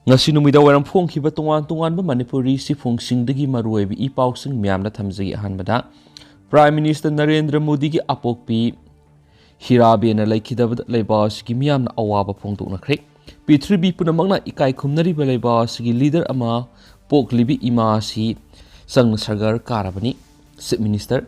ngasi numida waram phongkhiba tongan ba Manipuri sifungsingdagi maruoibi ipausing miyamna thamjagi ahanbada Prime Minister Narendra Modi gi apokpi hirabena laikhidabada leibasigi miyamna awaba phongdoknakhre P3B punamangna ikai khumnariba leibasigi leader ama poklibi imasi sang sagar karabani Chief Minister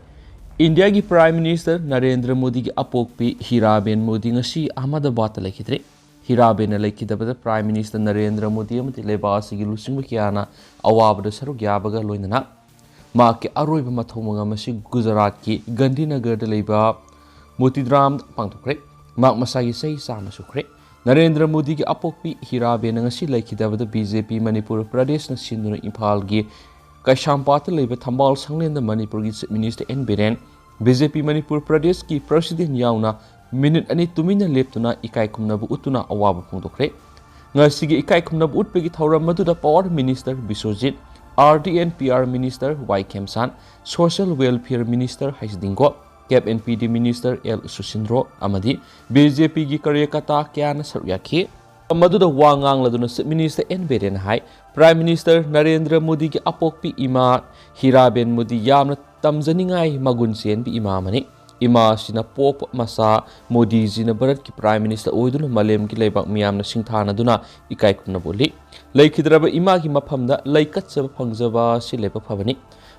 India gi Prime Minister Narendra Modi gi apokpi hiraben Modi ngasi Ahmedabad laikhidre Hirabena laikhidabada Prime Minister Narendra Modi amati leibasigi lusingba kiana awabada saruk yabaga loinana माके अरोइब मथौमंग मसी गुजरात की गांधीनगर लेबा मोतीद्राम पांथोखरे माक मसागी सही साम सुखरे नरेंद्र मोदी की अपोकपी Hiraben ngasi laikhidabada BJP Manipur Pradesh na sinduna Imphal gi Kaishampata leba thambal sanglen da Manipur gi Chief Minister N Biren BJP Manipur Pradesh ki President yauna minute ani tumina leptuna ikai kumna bu utuna awaba phongdokre ngasi gi ikai kumna bu utpegi thauram maduda Power Minister Biswajit RDN PR Minister Y Kemsan, Social Welfare Minister Haisdingo, Cap NPD Minister L Susindro Amadi, BJP gi Karyakata Kyan Saryaki, Maduda Wangang Laduna Minister N Beren Hai, Prime Minister Narendra Modi gi Apokpi Ima Hiraben Modi Yamna Tamzaningai Magunsian bi Imamani, Ima Sina Pop Masa Modi Zina Barat ki Prime Minister Oiduna Malem ki Lebak Miyamna Singthana Duna Ikai Kunabuli. Laikhidraba ima ki maphamda laikachaba phangjaba si lepa phabani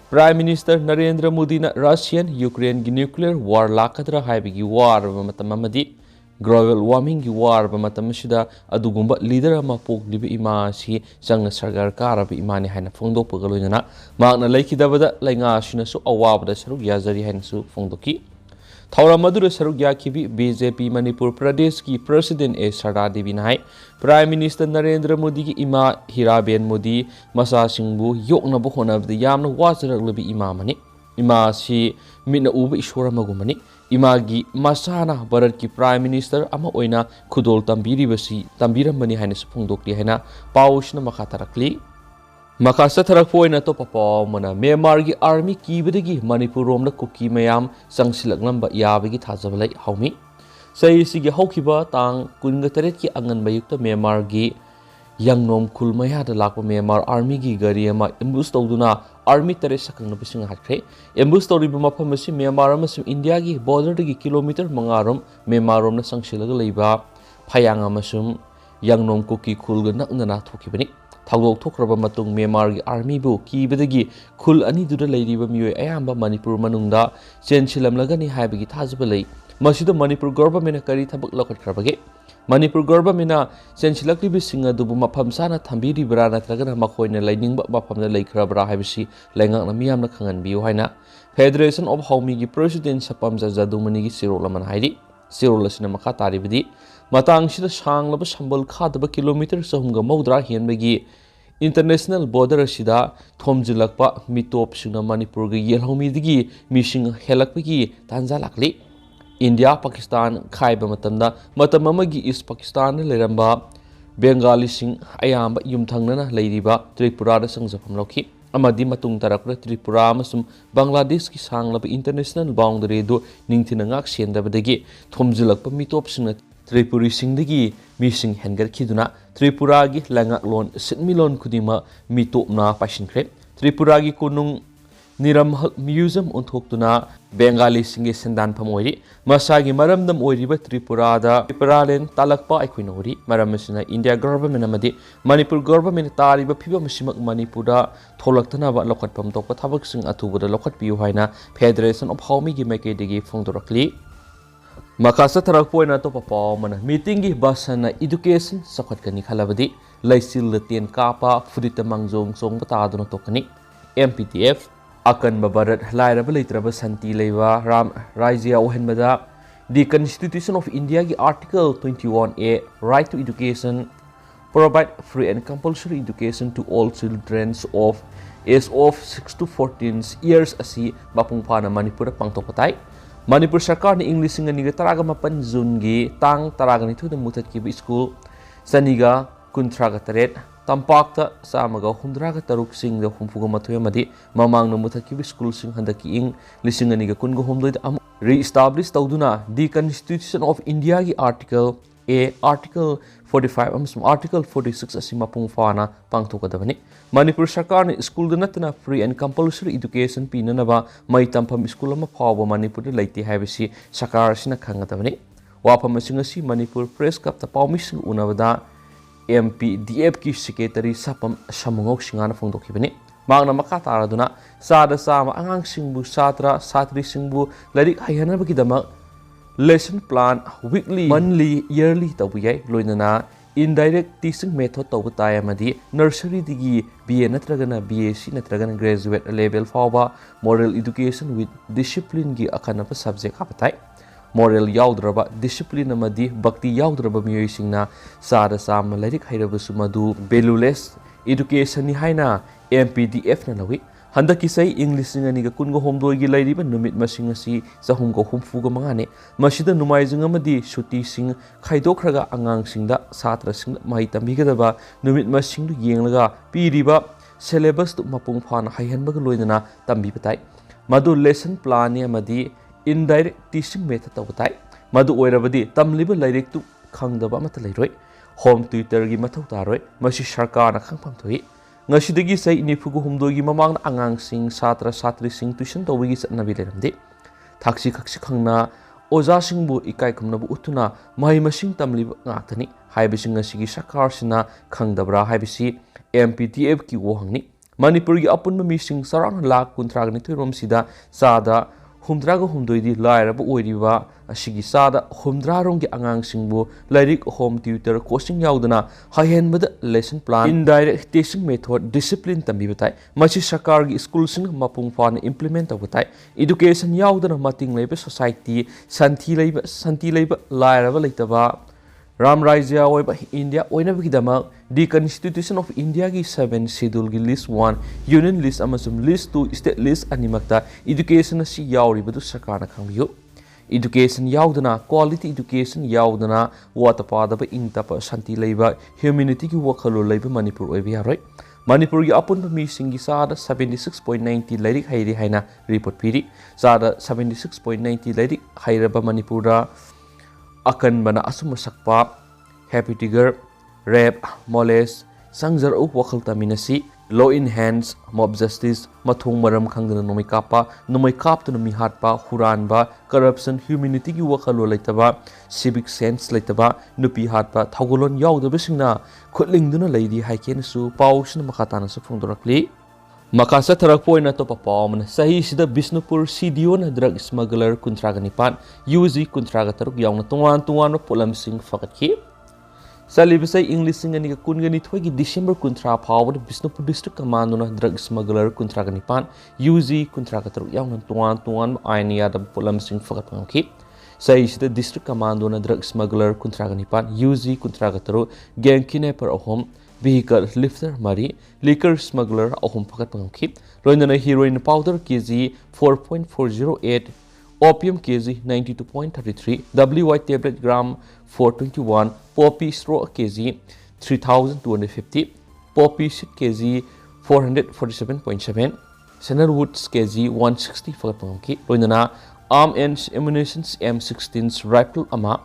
Prime Minister Narendra Modi na Russian Ukraine gi nuclear war lakadra haibigi war ba matam amadi global warming gi war ba matam sida adugumba leader ama poklibi ima si sangna sargar karaba imani haina phongdok pagaloina magna laikhidabada lainga sina su awabda saruk yazari haina su phongdoki Thauram madura saruk yakibi BJP Manipur Pradesh ki President A Sarda Devi nai Prime Minister Narendra Modi ki ima Hiraben Modi masa singbu yokna bu honabda yamna wajaraklebi ima mani ima si mina uba ishwara magumani ima gi masana Bharat ki Prime Minister ama oina khudol tambiribasi tambiramani haina phongdokli haina paushna makha tarakli Makasa Tarakpoina to Papa Mana Myanmar gi army kibadagi Manipur rom na kuki mayam sangsilak lamba yabagi thajabalai haumi sai sigi haukiba tang kunga taret ki angan bayukta Myanmar gi yangnom khul maya da lakpa Myanmar army gi gari ama ambush tawduna army tare sakang na bising hatkre ambush tawriba mafam asi Myanmar amasum India gi border gi kilometer mangarom Myanmar rom na sangsilaga leiba phayang amasum yangnom kuki khulga nakna thokibani Thagok Thokraba Matung Myanmar gi army bu kibadagi khul ani duda leiriba miyoi ayamba Manipur manungda chenchilamlagani haibagi thajbalai masida Manipur government kari thabak lokatkrabage Manipur government na chenchilaklibi singa dubu mafam sana thambiri bra natragana makhoina lainingba mafamda laikhrabra haibisi laingak na miyamna khanganbiu haina Federation of Haumi gi President Sapamja Jadumani gi sirolaman hairi sirolasina makha taribadi Matang sida sanglaba sambal khadaba kilometer sahumga maudra hianbagi international border sida thomjilakpa mitop singna Manipur gi yelhomi digi mising helakpagi tanza lakli India Pakistan khaiba matamda matamamagi East Pakistan leramba Bengali sing ayamba yumthangnana leiriba Tripura da sangjapam lokhi amadi matung tarakra Tripura amasum Bangladesh ki sanglaba international boundary do ningthinangak sendabadagi thomjilakpa mitop singna Tripuri singdagi mising hengar khiduna Tripura gi langak lon sitmilon kudima mitopna pashinkre Tripura gi kunung niram museum onthoktuna Bengali singe sendan phamoiri masagi maramdam oiriba Tripura da Tripuralen talakpa aikuinori maramasina India government amadi Manipur government tariba phiba masimak Manipura tholaktana ba lokatpam tokpa thabak sing atubada lokatpiu haina Federation of Haumi gi makedegi phongdorakli Makasa Tarakpoina to Papa Mana meeting gi basana education sakhatkani khalabadi laisil laten kapa furita mangjong song pataduna tokani MPTF akan babarat lairaba leitraba santi leiwa ram rajya ohenbada the Constitution of India gi Article 21A right to education provide free and compulsory education to all children of age of 6 to 14 years asi mapungphana Manipur pangtokpatai Manipur Sarkar ni English nga niga taraga mapan June gi tang taraga nithu da mutat ki school saniga kuntraga taret tampakta samaga humdraga taruk sing da humfuga mathoy madi mamang no mutat ki school sing handaki ing lising aniga kungo humdoi am re-establish tawduna the Constitution of India gi Article 45 अमसुंग article 46 असि मपुंग फाना पांगथोकदबनि मणिपुर सरकार ने school नतना free and compulsory education पीननबा मई तंफम स्कूल अमा फाव मणिपुर लेते हाइबसि सरकार सिना खंगदबनि वाफम असि मणिपुर प्रेस क्लब ता पाउमिसिंग उनबदा MPDF की सेक्रेटरी सपम समंगोक सिंगाना फोंदोखिबनि मांगना मखा तारादुना सादा सामा आंगांग सिंगबु सात्रा सात्री सिंगबु लाइरिक हायहनबगिदमक lesson plan weekly monthly yearly तबुयाई लोइनना इनडायरेक्ट टीचिंग मेथड तब तायमदी नर्सरी दिगी BA नत्रगना BAc नत्रगना ग्रेजुएट लेवल फावबा मॉरल एजुकेशन विथ डिसिप्लिन की अखनब सब्जेक्ट हापताई मॉरल याउद्रबा डिसिप्लिन अमदी भक्ति याउद्रबा मियोइसिंगना सादा साम लाइरिक हाइरबसु मदु वैल्यूलेस एजुकेशन नि हाइना MPDF न लवी हंदकी सही इंग्लिश सिंगनी कुनगो होमदोगी लैरिबा नुमित मसिंग असि चहुमगो हुमफुगो मंगाने मसिदा नुमाइजिंग अमदी सुटी सिंग खाइदोखरगा अंगांग सिंगदा सात्र सिंग माहि तंबिगदबा नुमित मसिंग येंगलगा पीरिबा सिलेबस मपुंग फान हाइहनबग लोइदना तंबिबताई मदु लेसन प्लान ने अमदी इनडायरेक्ट टीचिंग मेथड तबताई मदु ओइरबदी तमलिबा लाइरिक तु खंगदबा मत लैरोय होम ट्यूटर की मथौ तारोय मसि सरकारना खंगफम थोई ngasi sai nifugu humdogi mamang angang sing satra satri sing tuition tawigi satnabi leramde thaksi khaksi khangna oja singbu ikai khumna bu utuna mai masing tamli ngaktani haibising ngasi sakar sina khangdabra haibisi MPTF ki wohangni manipur gi apun mi sing sarang lak kuntragni thurom sida sada humdraga humdoidi lairaba oiriba asigi sada humdrarong gi angang singbu lairik home tutor coaching yaudana hahenbada lesson plan indirect teaching method discipline tambi batai machi sarkar gi school sing mapung fan implement tabutai education yaudana mating leiba society santi leiba lairaba leitaba Ram Rajya oiba India oinabigidama the Constitution of India gi 7 schedule gi list 1 union list amasum list 2 state list animakta education asi yauribadu sarkarna khangbiyo education yaudana quality education yaudana watapadaba intapa santi leiba humanity gi wakhalo leiba Manipur oibi haroi Manipur gi apun mi singi sada 76.90 lairik hairi haina report piri sada 76.90 lairik hairaba Manipura akan bana asum sakpa happy tiger rape molest sangjar u wakal taminasi law in hands mob justice mathung maram khangdana nomai kap tu mi hatpa huran ba corruption humanity gi wakalo laitaba civic sense laitaba nupi hatpa thagolon yaudaba singna khutling laidi haiken su pausna makhatana su phungdorakli Makasa tarak po na to papawman sahi sida Bisnupur CDO na drug smuggler kuntraga nipan UZ kuntraga taruk yaw na tungan no pulam sing fakat ki sa libisay English sing ani ka kungani thoi ki December kuntra pawad Bisnupur district commando na drug smuggler kuntraga nipan UZ kuntraga taruk yaw na tungan aini ya da pulam sing fakat pangki sahi sida district commando na drug smuggler kuntraga nipan UZ kuntraga taruk gang kidnapper ahom vehicle lifter mari liquor smuggler ahum phakat pangki loinana heroin powder kg 4.408 opium kg 92.33 WY tablet gram 421 poppy straw kg 3250 poppy seed kg 447.7 sandalwood kg 160 phakat pangki loinana arm and ammunitions M16 rifle ama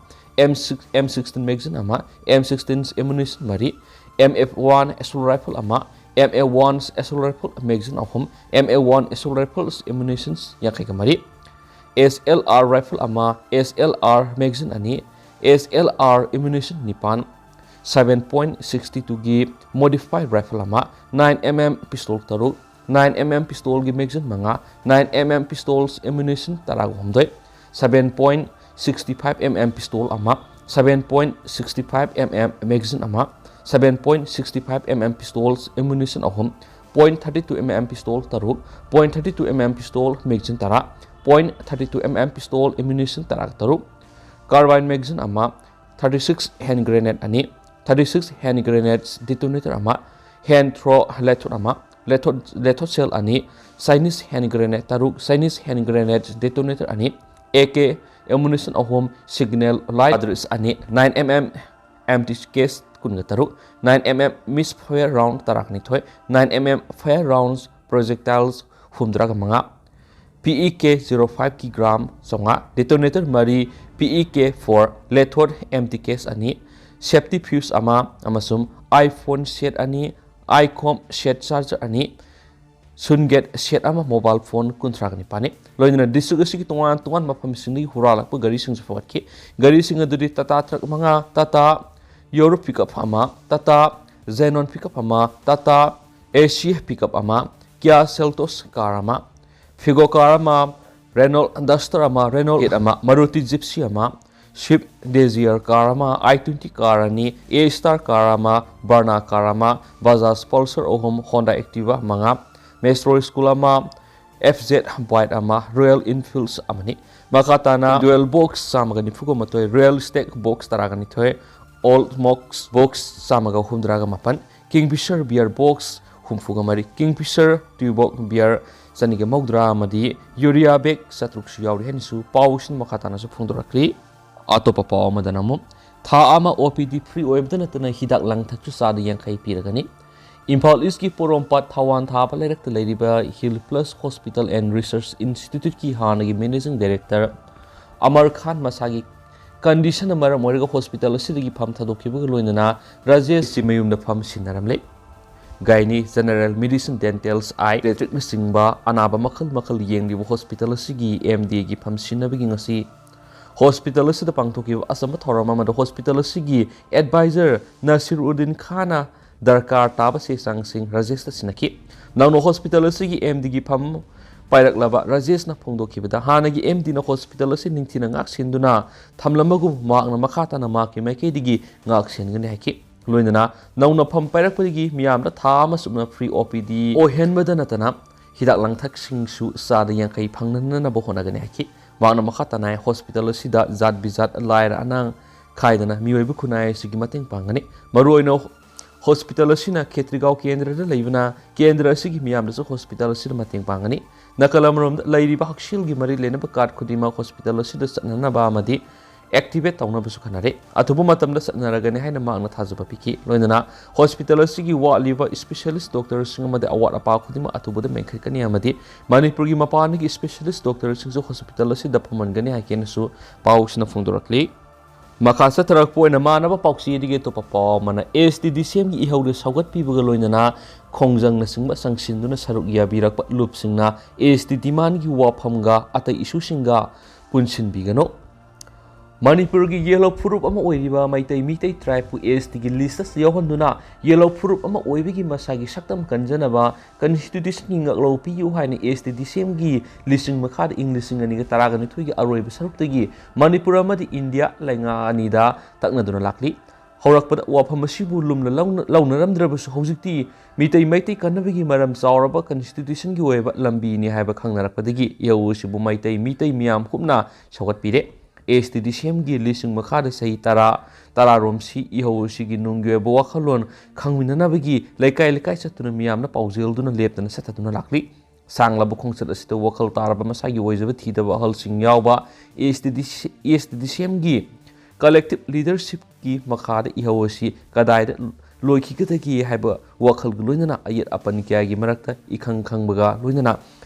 M16 magazine ama M16 ammunition mari MF1 assault rifle ama MA1 assault rifle magazine ahum MA1 assault rifles ammunitions yakai kamari SLR rifle ama SLR magazine ani SLR ammunition nipan 7.62 gi modified rifle ama 9mm pistol taruk 9mm pistol gi magazine manga 9mm pistols ammunition tarag homdoi 7.65 mm pistol ama 7.65 mm magazine ama 7.65 mm pistols ammunition ahum 0.32 mm pistol taruk 0.32 mm pistol magazine tara 0.32 mm pistol ammunition tarak taruk carbine magazine ama 36 hand grenade ani 36 hand grenades detonator ama hand throw lethod ama lethod cell ani Chinese hand grenade taruk Chinese hand grenade detonator ani AK ammunition ahum signal light address ani 9 mm empty case kunga taruk 9mm misfire round tarak ni thoi 9mm fire rounds projectiles humdraga manga PEK 05 kg songa detonator mari PEK 4 lethod empty case ani safety fuse amasum iPhone set ani iCom set charger ani sunget set mobile phone kuntra ni pani loina district asigi tungan mafam singni huralak gari sing fawat ki gari sing adudi tata truck manga tata Euro pickup tata Xenon pickup tata Asia pickup Kia Seltos car Figo car Renault Duster Renault 8 Maruti Gypsy Swift Desire car i20 car ani A-Star car Barna car Bajaj Pulsar Honda Activa mga Metro School FZ White Royal Enfields amani makatana dual box samagani fugo matoy real stack box taragani thoy Old Mox box samaga humdraga mapan Kingfisher beer box humfuga mari Kingfisher tubok beer saniga mogdra amadi urea bag satruk su yauri henisu pausin makatana su phungdorakli atopa paw madanamu tha ama OPD free oibdana tana hidak langthak chu sada yankai piragani Imphal East ki Porompat Thawan Thapa Lerak Leiriba Hill Plus Hospital and Research Institute ki hanagi Managing Director Amar Khan Masagi condition amara Moriga Hospital Sidigi Pam Tadokibu Luinana Rajesh Simayum the Pam Sinaramle Gaini General Medicine Dentals Eye Electric Singba Anaba Makal Yang Hospital Sigi MD gi Pam Sinabigingasi Hospital Sida Pangtoki Asama Thorama the Hospital Sigi Advisor Nasiruddin Khana Darkar Taba se sang sing Rajesh ta sinaki Nano Hospital Sigi MD gi Pam Pairak laba Rajesh na phongdo kibada hanagi MD na hospital si ningthina ngak sinduna thamlamagu mak na makhata na mak ki maike digi ngak singani haki loinana nauna pham pairak pagi miyam da thama sumna free OPD o henbada natana hidak langthak sing su sada yang kai phangnan na bo honagani haki mak na makhata na hospital si da zat bizat laira anang khaidana miwaibu khunai sigi mateng pangani maruoino Hospital asina Ketrigao Kendra Leivana Kendra Sigi Miam Hospital Sida Mating Pangani Nakalamrum Lady Bakshil Gimari Lenaba Card Kudima Hospital Sida Sanaba Madi Activate Tawna Busukanare Atubumatam the Sanaragani Hana Magna Tazuba Piki Loinana Hospital Sigi Wa Liver Specialist Doctor Singama the Award Apa Kudima Atubu the Menkani Amadi Manipurgi Mapani Specialist Doctor Singso Hospital Sida Pamangani Hakensu Pausna Fundurakli Makasa tarak po na manaba pauksi dige to papa mana STDCM gi ihawde saugat pibaga loinana khongjang na singba sangsin saruk ya birak pat lup singna STD man gi waphamga atai isu singa punsin bigano Manipur gi yellow furup ama oiriba maitai mitai tribe pu ST gi list as yohonduna yellow furup ama oibigi masagi saktam kanjanaba constitution gi ngaklo pi yu haini STDCM gi listing makhad English ngani ga taraga ni thuigi aroi saruk tegi Manipur amadi India lainga anida takna duna lakli horak pada wafam asibu lumna launnaramdraba su hojikti mitai maitai kanabigi maram sauraba constitution gi oiba lambi ni haiba khangnarakpadagi yawu sibu maitai miam humna sagat pire STDCM gi lising makhada sahi tara romsi iho sigi nungge bo wakhalon khangminana bagi laikai satuna miyamna paujel duna leptana sataduna lakli sangla bukong sat asita wakhal taraba masagi oizaba thidaba hal sing yawba STDCM gi collective leadership gi makhada iho si kadaida loiki kadagi haiba wakhal loinana ayat apan kya gi marakta ikhang khangbaga loinana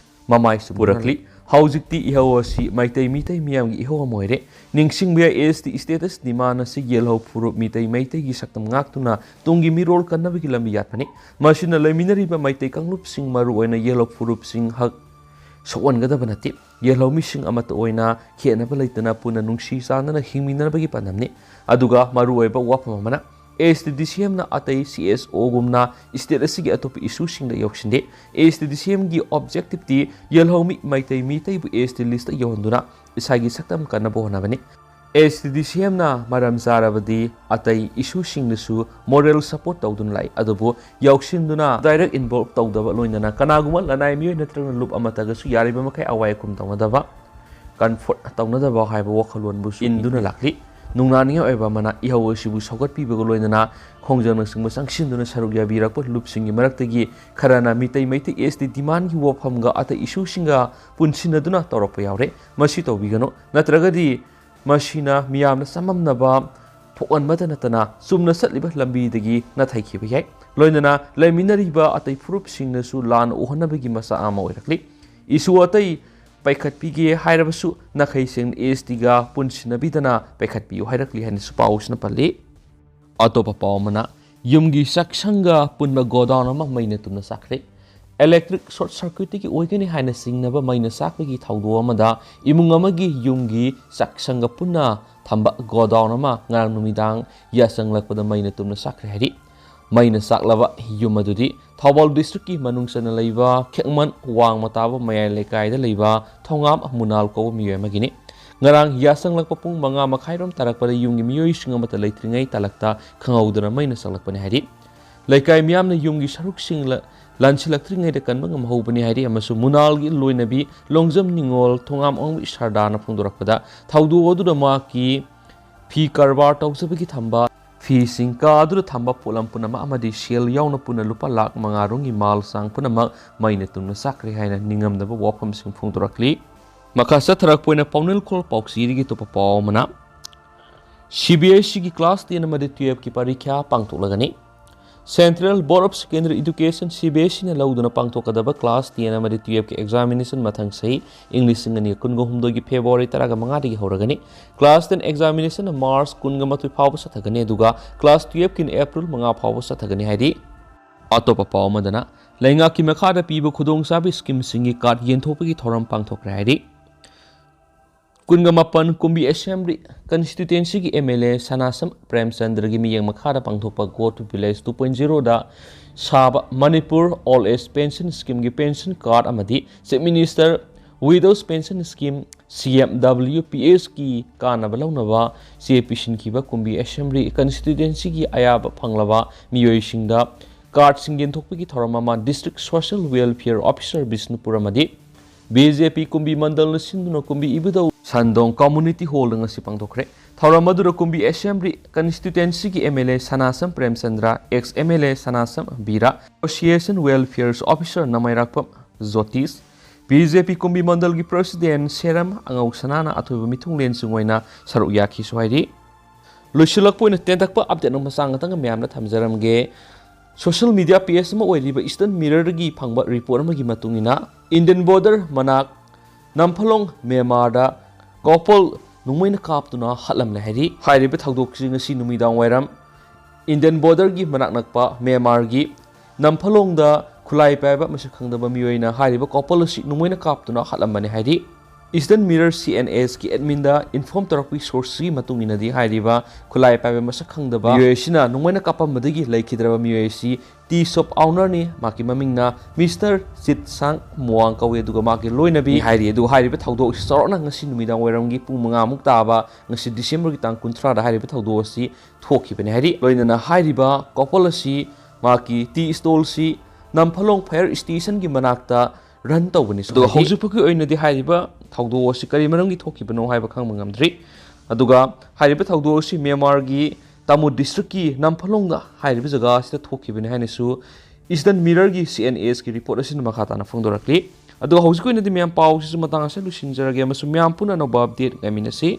mamai suburakli Haujikti ihaw si maitai mitai miyam gi ihaw moire ningsing biya ST status di mana si yellow puro mitai gi saktam ngaktuna tungi mirol kanna bigi lambi yatpani masina laminari ba maitai kanglup sing maru oina yellow puro sing hak sowan gada banati yellow missing amata oina khena ba laitana puna nungsi sana na hingmina bagi panamni aduga maru oiba wapama mana STDCM na atai CSO gumna state asigi atop issue sing da yoksinde STDCM gi objective ti yelhomi maitai mitai bu ST list yohonduna isagi saktam kana bohna bani STDCM na maram zarabadi atai issue sing su moral support tawdun lai adubu yoksinduna direct involve tawdaba loinana kanaguma lanai mi natrang loop amata ga su yariba makai awai kum tawdaba comfort tawnadaba haiba wakhalon bu induna lakli Nungnani oiba mana ihaw sibu sogat pibaga loinana khongjang na singba sangsin saruk ya birakpa lup singi maraktagi kharana mitai maitai ST demand gi waphamga ata issue singa punsinaduna torokpa yawre masi tawbigano natragadi masina miyamna samamnaba phokon madanatana sumna satliba lambi dagi na thaikhiba yai loinana laiminariba atai furup singna su lan ohanabagi masa ama oirakli issue atai Paikat pigi hairabasu na khaising ST ga punsinabidana paikat piu hairakli hani supaus na pali ꯑꯇꯣꯞꯄ ꯄꯥꯎ ꯑꯃꯅ ꯌꯨꯝꯒꯤ ꯆꯥꯛꯁꯪꯒ ꯄꯨꯟꯕ ꯒꯣꯗꯥꯎꯟ ꯑꯃ ꯃꯩꯅ ꯇꯨꯝꯅ ꯆꯥꯛꯈ꯭ꯔꯦ꯫ Electric short ꯁꯔꯀ꯭ꯌꯨꯠꯇꯒꯤ ꯑꯣꯏꯒꯅꯤ ꯍꯥꯏꯅ ꯆꯤꯡꯅꯕ ꯃꯩꯅ ꯆꯥꯛꯄꯒꯤ ꯊꯧꯗꯣꯛ ꯑꯃꯗ ꯏꯃꯨꯡ ꯑꯃꯒꯤ ꯌꯨꯝꯒꯤ ꯆꯥꯛꯁꯪꯒ ꯄꯨꯟꯅ ꯊꯝꯕ ꯒꯣꯗꯥꯎꯟ ꯑꯃ ꯉꯔꯥꯡ ꯅꯨꯃꯤꯗꯥꯡ ꯌꯥꯆꯪꯂꯛꯄꯗ ꯃꯩꯅ ꯇꯨꯝꯅ ꯆꯥꯛꯈ꯭ꯔꯦ ꯍꯥꯏꯔꯤ꯫ ꯃꯩꯅ ꯆꯥꯛꯂꯕ ꯌꯨꯝ ꯑꯗꯨꯗꯤ ꯊꯧꯕꯥꯜ ꯗꯤꯁꯇ꯭ꯔꯤꯛꯀꯤ ꯃꯅꯨꯡ ꯆꯟꯅ ꯂꯩꯕ ꯈꯦꯛꯃꯟ ꯋꯥꯡꯃ ꯇꯥꯕ ꯃꯌꯥꯏ ꯂꯩꯀꯥꯏꯗ ꯂꯩꯕ ꯊꯣꯉꯥꯝ ꯃꯨꯅꯥꯜ ꯀꯧꯕ ꯃꯤꯑꯣꯏ ꯑꯃꯒꯤꯅꯤ꯫ ꯉꯔꯥꯡ ꯌꯥꯆꯪꯂꯛꯄ ꯄꯨꯡ 5:30 ꯇꯥꯔꯛꯄꯗ ꯌꯨꯝꯒꯤ ꯃꯤꯑꯣꯏꯁꯤꯡ ꯑꯃꯠꯇ ꯂꯩꯇ꯭ꯔꯤꯉꯩ ꯇꯥꯂꯛꯇ ꯈꯪꯍꯧꯗꯅ ꯃꯩꯅ ꯆꯥꯛꯂꯛꯄꯅꯤ ꯍꯥꯏꯔꯤ꯫ ꯂꯩꯀꯥꯏ ꯃꯤꯌꯥꯝꯅ ꯌꯨꯝꯒꯤ ꯁꯔꯨꯛꯁꯤꯡ ꯂꯥꯟꯁꯤꯜꯂꯛꯇ꯭ꯔꯤꯉꯩꯗ ꯀꯟꯕ ꯉꯝꯍꯧꯕꯅꯤ ꯍꯥꯏꯔꯤ ꯑꯃꯁꯨꯡ ꯃꯨꯅꯥꯜꯒꯤ ꯂꯣꯏꯅꯕꯤ ꯂꯣꯡꯖꯝ ꯅꯤꯉꯣꯜ ꯊꯣꯉꯥꯝ ꯑꯣꯡꯕꯤ ꯁꯔꯗꯥꯔꯅ ꯐꯣꯡꯗꯣꯔꯛꯄꯗ ꯊꯧꯗꯣꯛ ꯑꯗꯨꯗ ꯃꯍꯥꯛꯀꯤ ꯐꯤ ꯀꯔꯕꯥꯔ ꯇꯧꯖꯕꯒꯤ ꯊꯝꯕ ꯐꯤꯁꯤꯡ ꯀꯥ ꯑꯗꯨꯗ ꯊꯝꯕ ꯄꯣꯠꯂꯝ ꯄꯨꯝꯅꯃꯛ ꯑꯃꯗꯤ ꯁꯦꯜ ꯌꯥꯎꯅ ꯄꯨꯟꯅ ꯂꯨꯄꯥ ꯂꯥꯈ 5 ꯔꯣꯝꯒꯤ ꯃꯥꯜ ꯆꯥꯡ ꯄꯨꯝꯅꯃꯛ ꯃꯩꯅ ꯇꯨꯝꯅ ꯆꯥꯛꯈ꯭ꯔꯦ ꯍꯥꯏꯅ ꯅꯤꯡꯉꯝꯗꯕ ꯋꯥꯐꯝꯁꯤꯡ ꯐꯣꯡꯗꯣꯔꯛꯂꯤ꯫ ꯃꯈꯥ ꯆꯠꯊꯔꯛꯄ ꯑꯣꯏꯅ ꯄꯥꯎꯅꯤꯜꯈꯣꯜ ꯄꯥꯎꯆꯦꯗꯒꯤ ꯑꯇꯣꯞꯄ ꯄꯥꯎ ꯑꯃꯅ CBSEꯒꯤ ꯀ꯭ꯂꯥꯁ 10 ꯑꯃꯗꯤ 12ꯀꯤ ꯄꯔꯤꯈ꯭ꯌꯥ ꯄꯥꯡꯊꯣꯛꯂꯒꯅꯤ꯫ Central board of secondary education CBSEꯅ ꯂꯧꯗꯨꯅ ꯄꯥꯡꯊꯣꯛꯀꯗꯕ ꯀ꯭ꯂꯥꯁ 10 ꯑꯃꯗꯤ 12ꯀꯤ ꯑꯦꯛꯖꯥꯃꯤꯅꯦꯁꯟ ꯃꯊꯪ ꯆꯍꯤ ꯏꯪ 2019ꯒꯤ ꯐꯦꯕ꯭ꯔꯨꯋꯥꯔꯤ 15ꯗꯒꯤ ꯍꯧꯔꯒꯅꯤ꯫ ꯀ꯭ꯂꯥꯁ 10 ꯑꯦꯛꯖꯥꯃꯤꯅꯦꯁꯟꯅ ꯃꯥꯔꯆ 21 ꯐꯥꯎꯕ ꯆꯠꯊꯒꯅꯤ ꯑꯗꯨꯒ ꯀ꯭ꯂꯥꯁ 12ꯀꯤꯅ ꯑꯦꯄ꯭ꯔꯤꯜ 5 ꯐꯥꯎꯕ ꯆꯠꯊꯒꯅꯤ ꯍꯥꯏꯔꯤ꯫ ꯑꯇꯣꯞꯄ ꯄꯥꯎ ꯑꯃꯗꯅ ꯂꯩꯉꯥꯛꯀꯤ ꯃꯈꯥꯗ ꯄꯤꯕ ꯈꯨꯗꯣꯡꯆꯥꯕ ꯁ꯭ꯀꯤꯝꯁꯤꯡꯒꯤ ꯀꯥꯔꯗ ꯌꯦꯟꯊꯣꯛꯄꯒꯤ ꯊꯧꯔꯝ ꯄꯥꯡꯊꯣꯛꯈ꯭ꯔꯦ ꯍꯥꯏꯔꯤ꯫ 28 ꯀꯨꯝꯕꯤ ꯑꯦꯁꯦꯝꯕ꯭ꯂꯤ ꯀꯟꯁꯇꯤꯇ꯭ꯌꯨꯟꯁꯤꯒꯤ MLA ꯁꯅꯥꯁꯝ ꯄ꯭ꯔꯦꯝꯆꯟꯗ꯭ꯔꯒꯤ ꯃꯤꯠꯌꯦꯡ ꯃꯈꯥꯗ ꯄꯥꯡꯊꯣꯛꯄ ꯒꯣ ꯇꯨ ꯚꯤꯂꯦꯖ 2.0ꯗ ꯁꯥꯕ ꯃꯅꯤꯄꯨꯔ ꯑꯣꯜ ꯑꯦꯖ ꯄꯦꯟꯁꯟ ꯁ꯭ꯀꯤꯝꯒꯤ ꯄꯦꯟꯁꯟ ꯀꯥꯔꯗ ꯑꯃꯗꯤ chief minister widows pension scheme CMWPSꯀꯤ ꯀꯥꯟꯅꯕ ꯂꯧꯅꯕ ꯆꯦ ꯄꯤꯁꯤꯟꯈꯤꯕ ꯀꯨꯝꯕꯤ ꯑꯦꯁꯦꯝꯕ꯭ꯂꯤ ꯀꯟꯁꯇꯤꯇ꯭ꯌꯨꯟꯁꯤꯒꯤ ꯑꯌꯥꯕ ꯐꯪꯂꯕ ꯃꯤꯑꯣꯏꯁꯤꯡꯗ ꯀꯥꯔꯗꯁꯤꯡ ꯌꯦꯟꯊꯣꯛꯄꯒꯤ ꯊꯧꯔꯝ ꯑꯃ district social welfare officer Bishnupur ꯑꯃꯗꯤ BJP ꯀꯨꯝꯕꯤ ꯃꯟꯗꯜꯅ ꯁꯤꯟꯗꯨꯅ ꯀꯨꯝꯕꯤ ꯏꯕꯨꯙꯧ ꯁꯟꯗꯣꯡ ꯀꯝꯃꯨꯅꯤꯇꯤ ꯍꯣꯜꯗ ꯉꯁꯤ ꯄꯥꯡꯊꯣꯛꯈ꯭ꯔꯦ꯫ ꯊꯧꯔꯝ ꯑꯗꯨꯗ ꯀꯨꯝꯕꯤ ꯑꯦꯁꯦꯝꯕ꯭ꯂꯤ ꯀꯟꯁꯇꯤꯇ꯭ꯌꯨꯟꯁꯤꯒꯤ MLA Sanasam Premchandra, ex-MLA Sanasam Bira, association welfare officer Nameirakpam Jotish, BJP Kumbi ꯃꯟꯗꯜꯒꯤ ꯄ꯭ꯔꯁꯤꯗꯦꯟꯠ ꯁꯦꯔꯝ ꯑꯉꯧ ꯁꯅꯥꯅ ꯑꯊꯣꯏꯕ ꯃꯤꯊꯨꯡꯂꯦꯟꯁꯤꯡ ꯑꯣꯏꯅ ꯁꯔꯨꯛ ꯌꯥꯈꯤꯁꯨ ꯍꯥꯏꯔꯤ꯫ ꯂꯣꯏꯁꯤꯜꯂꯛꯄ ꯑꯣꯏꯅ ꯇꯦꯟꯇꯛꯄ ꯑꯞꯗꯦꯠ ꯑꯃ ꯃꯆꯥ ꯉꯇꯪ ꯃꯌꯥꯝꯅ ꯊꯝꯖꯔꯝꯒꯦ꯫ ꯁꯣꯁꯤꯌꯦꯜ ꯃꯤꯗꯤꯌꯥ ꯄꯦꯖ ꯑꯃ ꯑꯣꯏꯔꯤꯕ ꯏꯁꯇꯔꯟ ꯃꯤꯔꯔꯗꯒꯤ ꯐꯪꯕ ꯔꯤꯄꯣꯔꯠ ꯑꯃꯒꯤ ꯃꯇꯨꯡ ꯏꯟꯅ ꯏꯟꯗꯤꯌꯟ ꯕꯣꯔꯗꯔ ꯃꯅꯥꯛ Namphalong ꯃ꯭ꯌꯥꯟꯃꯥꯔꯗ ꯀꯣꯄꯜ ꯅꯣꯡꯃꯩꯅ ꯀꯥꯞꯇꯨꯅ ꯍꯥꯠꯂꯝꯂꯦ ꯍꯥꯏꯔꯤ꯫ ꯍꯥꯏꯔꯤꯕ ꯊꯧꯗꯣꯛꯁꯤ ꯉꯁꯤ ꯅꯨꯃꯤꯗꯥꯡ ꯋꯥꯏꯔꯝ ꯏꯟꯗꯤꯌꯟ ꯕꯣꯔꯗꯔꯒꯤ ꯃꯅꯥꯛ ꯅꯛꯄ ꯃ꯭ꯌꯥꯟꯃꯥꯔꯒꯤ Namphalongꯗ ꯈꯨꯠꯂꯥꯏ ꯄꯥꯏꯕ ꯃꯁꯛ ꯈꯪꯗꯕ ꯃꯤꯑꯣꯏꯅ ꯍꯥꯏꯔꯤꯕ ꯀꯣꯄꯜ ꯑꯁꯤ ꯅꯣꯡꯃꯩꯅ ꯀꯥꯞꯇꯨꯅ ꯍꯥꯠꯂꯝꯕꯅꯤ ꯍꯥꯏꯔꯤ꯫ ꯏꯁꯇꯔꯟ ꯃꯤꯔꯔ CNSꯀꯤ ꯑꯦꯗꯃꯤꯟꯗ ꯏꯟꯐꯣꯔꯝ ꯇꯧꯔꯛꯄꯒꯤ ꯁꯣꯔꯁꯁꯤꯒꯤ ꯃꯇꯨꯡ ꯏꯟꯅꯗꯤ ꯍꯥꯏꯔꯤꯕ ꯈꯨꯠꯂꯥꯏ ꯄꯥꯏꯕ ꯃꯁꯛ ꯈꯪꯗꯕ ꯃꯤꯑꯣꯏ ꯑꯁꯤꯅ ꯅꯣꯡꯃꯩꯅ ꯀꯥꯞꯄꯝꯕꯗꯒꯤ ꯂꯩꯈꯤꯗ꯭ꯔꯕ ꯃꯤꯑꯣꯏ ꯑꯁꯤ ꯇꯤ ꯁꯣꯞ ꯑꯥꯎꯅꯔꯅꯤ꯫ ꯃꯍꯥꯛꯀꯤ ꯃꯃꯤꯡꯅ ꯃꯤꯁꯇꯔ ꯆꯤꯠ ꯁꯥꯡ ꯃꯣꯋꯥꯡ ꯀꯧꯏ ꯑꯗꯨꯒ ꯃꯍꯥꯛꯀꯤ ꯂꯣꯏꯅꯕꯤ ꯍꯥꯏꯔꯤ꯫ ꯑꯗꯨꯒ ꯍꯥꯏꯔꯤꯕ ꯊꯧꯗꯣꯛ ꯑꯁꯤ ꯆꯥꯎꯔꯥꯛꯅ ꯉꯁꯤ ꯅꯨꯃꯤꯗꯥꯡ ꯋꯥꯏꯔꯝꯒꯤ ꯄꯨꯡ 5 ꯇꯥꯕ ꯉꯁꯤ ꯗꯤꯁꯦꯝꯕꯔꯒꯤ ꯇꯥꯡ 30ꯗ ꯍꯥꯏꯔꯤꯕ ꯊꯧꯗꯣꯛ ꯑꯁꯤ ꯊꯣꯛꯈꯤꯕꯅꯤ ꯍꯥꯏꯔꯤ꯫ ꯂꯣꯏꯅꯅ ꯍꯥꯏꯔꯤꯕ ꯀꯣꯄꯜ ꯑꯁꯤ ꯃꯍꯥꯛꯀꯤ ꯇꯤ ꯁ꯭ꯇꯣꯜꯁꯤ Namphalong ꯐꯥꯌꯔ ꯁ꯭ꯇꯦꯁꯟꯒꯤ ꯃꯅꯥꯛꯇ ꯔꯟ ꯇꯧꯕꯅꯤ꯫ ꯑꯗꯨꯒ ꯍꯧꯖꯤꯛꯐꯥꯎꯒꯤ ꯑꯣꯏꯅꯗꯤ ꯍꯥꯏꯔꯤꯕ ꯊꯧꯗꯣꯛ ꯑꯁꯤ ꯀꯔꯤ ꯃꯔꯝꯒꯤ ꯊꯣꯛꯈꯤꯕꯅꯣ ꯍꯥꯏꯕ ꯈꯪꯕ ꯉꯝꯗ꯭ꯔꯤ꯫ ꯑꯗꯨꯒ ꯍꯥꯏꯔꯤꯕ ꯊꯧꯗꯣꯛ ꯑꯁꯤ ꯃ꯭ꯌꯥꯟꯃꯥꯔꯒꯤ ꯇꯥꯃꯨ ꯗꯤꯁꯇ꯭ꯔꯤꯛꯀꯤ Namphalongꯗ ꯍꯥꯏꯔꯤꯕ ꯖꯒꯥ ꯑꯁꯤꯗ ꯊꯣꯛꯈꯤꯕꯅꯤ ꯍꯥꯏꯅꯁꯨ ꯏꯁꯇꯔꯟ ꯃꯤꯔꯔꯒꯤ CNSꯀꯤ ꯔꯤꯄꯣꯔꯠ ꯑꯁꯤꯅ ꯃꯈꯥ ꯇꯥꯅ ꯐꯣꯡꯗꯣꯔꯛꯂꯤ꯫ ꯑꯗꯨꯒ ꯍꯧꯖꯤꯛꯀꯤ ꯑꯣꯏꯅꯗꯤ ꯃꯌꯥꯝ ꯄꯥꯎꯁꯤꯁꯨ ꯃꯇꯥꯡ ꯑꯁꯤꯗ ꯂꯣꯏꯁꯤꯟꯖꯔꯒꯦ ꯑꯃꯁꯨꯡ ꯃꯌꯥꯝ ꯄꯨꯟꯅ ꯑꯅꯧꯕ ꯑꯞꯗꯦꯠ ꯉꯥꯏꯃꯤꯟꯅꯁꯤ꯫